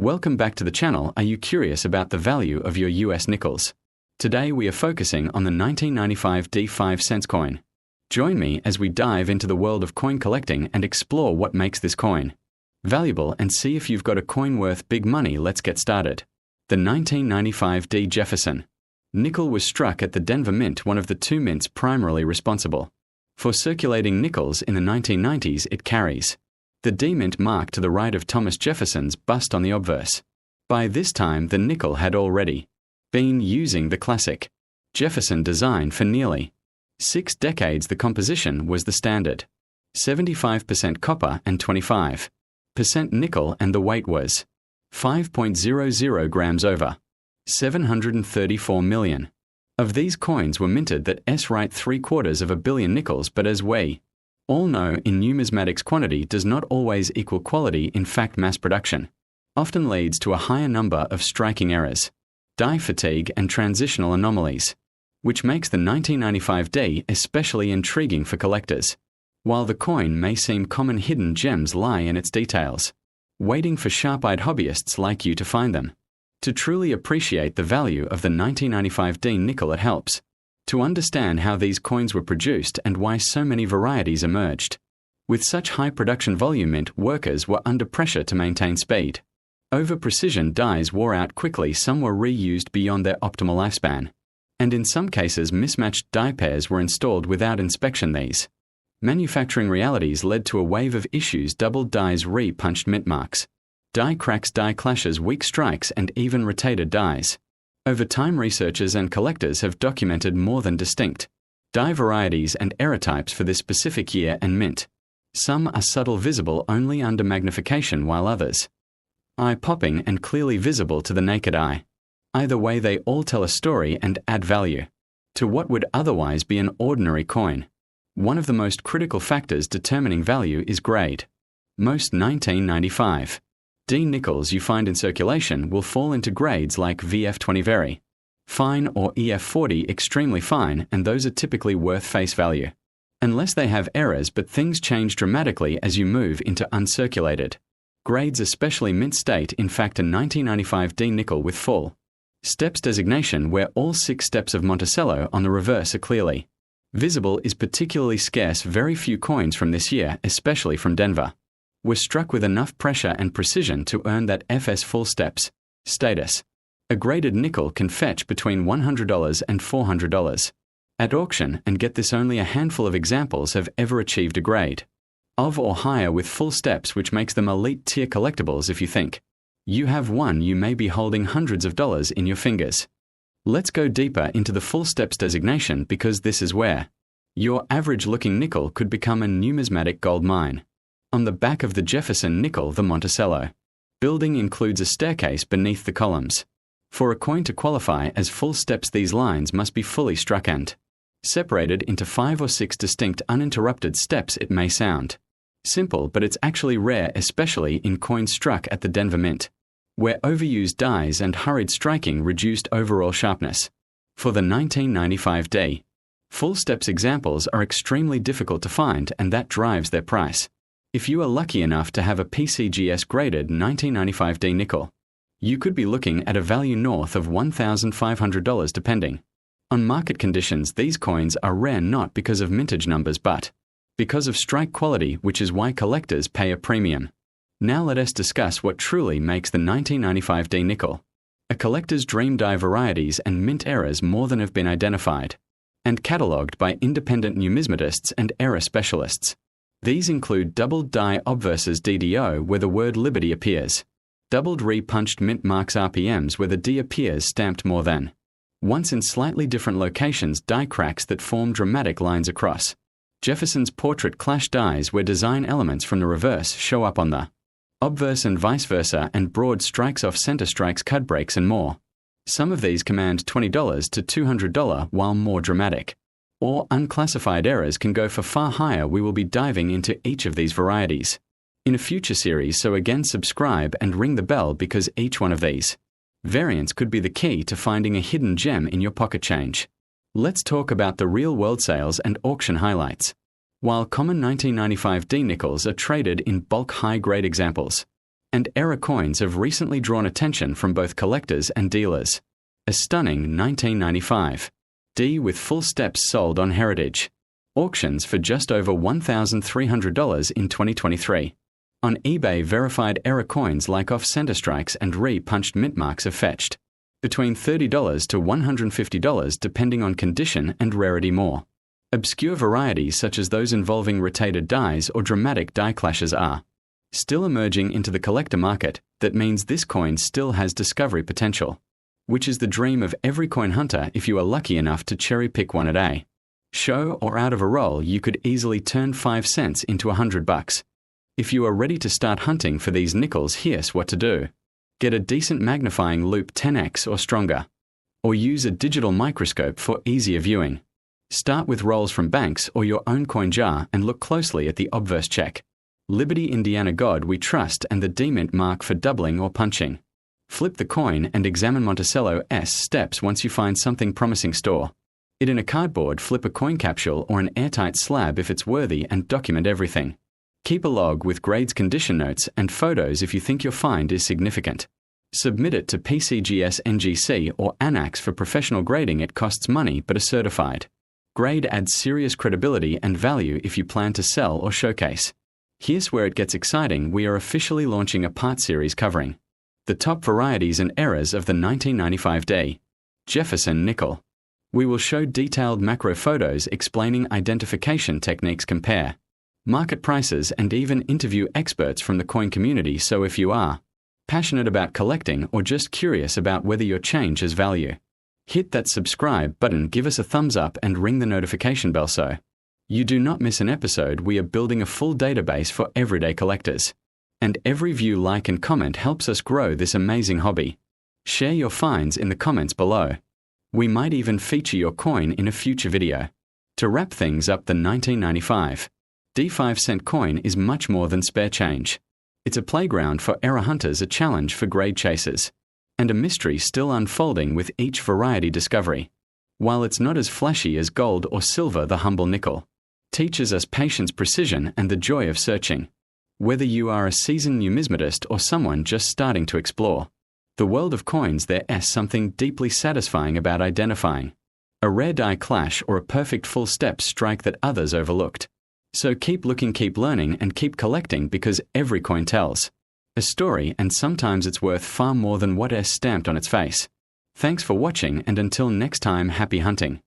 Welcome back to the channel. Are you curious about the value of your US nickels? Today we are focusing on the 1995 D5 cents coin. Join me as we dive into the world of coin collecting and explore what makes this coin valuable and see if you've got a coin worth big money. Let's get started. The 1995 D Jefferson nickel was struck at the Denver Mint, one of the two mints primarily responsible for circulating nickels in the 1990s. It carries the D mint mark to the right of Thomas Jefferson's bust on the obverse. By this time, the nickel had already been using the classic Jefferson design for nearly 6 decades. The composition was the standard 75% copper and 25% nickel, and the weight was 5.00 grams over 734 million. Of these coins were minted that write 750 million nickels, but as we all know, in numismatics, quantity does not always equal quality. In fact, mass production often leads to a higher number of striking errors, die fatigue, and transitional anomalies, which makes the 1995 D especially intriguing for collectors. While the coin may seem common, hidden gems lie in its details, waiting for sharp-eyed hobbyists like you to find them. To truly appreciate the value of the 1995 D nickel, it helps to understand how these coins were produced and why so many varieties emerged. With such high production volume, mint workers were under pressure to maintain speed. Over-precision dies wore out quickly, some were reused beyond their optimal lifespan, and in some cases mismatched die pairs were installed without inspection. These manufacturing realities led to a wave of issues: doubled dies, re-punched mint marks, die cracks, die clashes, weak strikes, and even rotated dies. Over time, researchers and collectors have documented more than distinct die varieties and error types for this specific year and mint. Some are subtle, visible only under magnification, while others eye-popping and clearly visible to the naked eye. Either way, they all tell a story and add value to what would otherwise be an ordinary coin. One of the most critical factors determining value is grade. Most 1995 D nickels you find in circulation will fall into grades like VF20 very fine or EF40 extremely fine, and those are typically worth face value, unless they have errors, but things change dramatically as you move into uncirculated grades, especially mint state. In fact, a 1995 D nickel with full steps designation, where all 6 steps of Monticello on the reverse are clearly visible, is particularly scarce. Very few coins from this year, especially from Denver, were struck with enough pressure and precision to earn that FS full steps status. A graded nickel can fetch between $100 and $400 at auction, and get this, only a handful of examples have ever achieved a grade of or higher with full steps, which makes them elite tier collectibles. If you think you have one, you may be holding hundreds of dollars in your fingers. Let's go deeper into the full steps designation, because this is where your average looking nickel could become a numismatic gold mine. On the back of the Jefferson nickel, the Monticello building includes a staircase beneath the columns. For a coin to qualify as full steps, these lines must be fully struck and separated into 5 or 6 distinct uninterrupted steps. It may sound simple, but it's actually rare, especially in coins struck at the Denver Mint, where overused dies and hurried striking reduced overall sharpness. For the 1995 D, full steps examples are extremely difficult to find, and that drives their price. If you are lucky enough to have a PCGS graded 1995 D nickel, you could be looking at a value north of $1,500 depending on market conditions. These coins are rare not because of mintage numbers, but because of strike quality, which is why collectors pay a premium. Now let us discuss what truly makes the 1995 D nickel a collector's dream. Die varieties and mint errors more than have been identified and catalogued by independent numismatists and error specialists. These include doubled die obverses, DDO, where the word Liberty appears, doubled re-punched mint marks, RPMs, where the D appears stamped more than once in slightly different locations, die cracks that form dramatic lines across Jefferson's portrait, clash dies where design elements from the reverse show up on the obverse and vice versa, and broad strikes off center, strikes, cut breaks, and more. Some of these command $20 to $200, while more dramatic or unclassified errors can go for far higher. We will be diving into each of these varieties in a future series, so again subscribe and ring the bell, because each one of these variants could be the key to finding a hidden gem in your pocket change. Let's talk about the real-world sales and auction highlights. While common 1995 D nickels are traded in bulk high-grade examples, and error coins have recently drawn attention from both collectors and dealers. A stunning 1995 D with full steps sold on Heritage. Auctions for just over $1,300 in 2023. On eBay, verified error coins like off-center strikes and re-punched mint marks are fetched. Between $30 to $150 depending on condition and rarity more. Obscure varieties such as those involving rotated dies or dramatic die clashes are still emerging into the collector market. That means this coin still has discovery potential, which is the dream of every coin hunter if you are lucky enough to cherry-pick one a day. Show or out of a roll, you could easily turn 5 cents into $100. If you are ready to start hunting for these nickels, here's what to do. Get a decent magnifying loupe 10x or stronger, or use a digital microscope for easier viewing. Start with rolls from banks or your own coin jar and look closely at the obverse check. Liberty Indiana God we trust and the D-mint mark for doubling or punching. Flip the coin and examine Monticello's steps once you find something promising. Store it in a cardboard, flip a coin capsule or an airtight slab if it's worthy, and document everything. Keep a log with grades, condition notes, and photos if you think your find is significant. Submit it to PCGS NGC or ANAX for professional grading. It costs money but is certified. Grade adds serious credibility and value if you plan to sell or showcase. Here's where it gets exciting. We are officially launching a part series covering the top varieties and errors of the 1995 D Jefferson nickel. We will show detailed macro photos explaining identification techniques, compare market prices, and even interview experts from the coin community. So if you are passionate about collecting or just curious about whether your change has value, hit that subscribe button, give us a thumbs up, and ring the notification bell so you do not miss an episode. We are building a full database for everyday collectors, and every view, like, and comment helps us grow this amazing hobby. Share your finds in the comments below. We might even feature your coin in a future video. To wrap things up, the 1995 D 5-cent coin is much more than spare change. It's a playground for error hunters, a challenge for grade chasers, and a mystery still unfolding with each variety discovery. While it's not as flashy as gold or silver, the humble nickel teaches us patience, precision, and the joy of searching. Whether you are a seasoned numismatist or someone just starting to explore the world of coins, there's something deeply satisfying about identifying a rare die clash or a perfect full step strike that others overlooked. So keep looking, keep learning, and keep collecting, because every coin tells a story, and sometimes it's worth far more than what is stamped on its face. Thanks for watching, and until next time, happy hunting.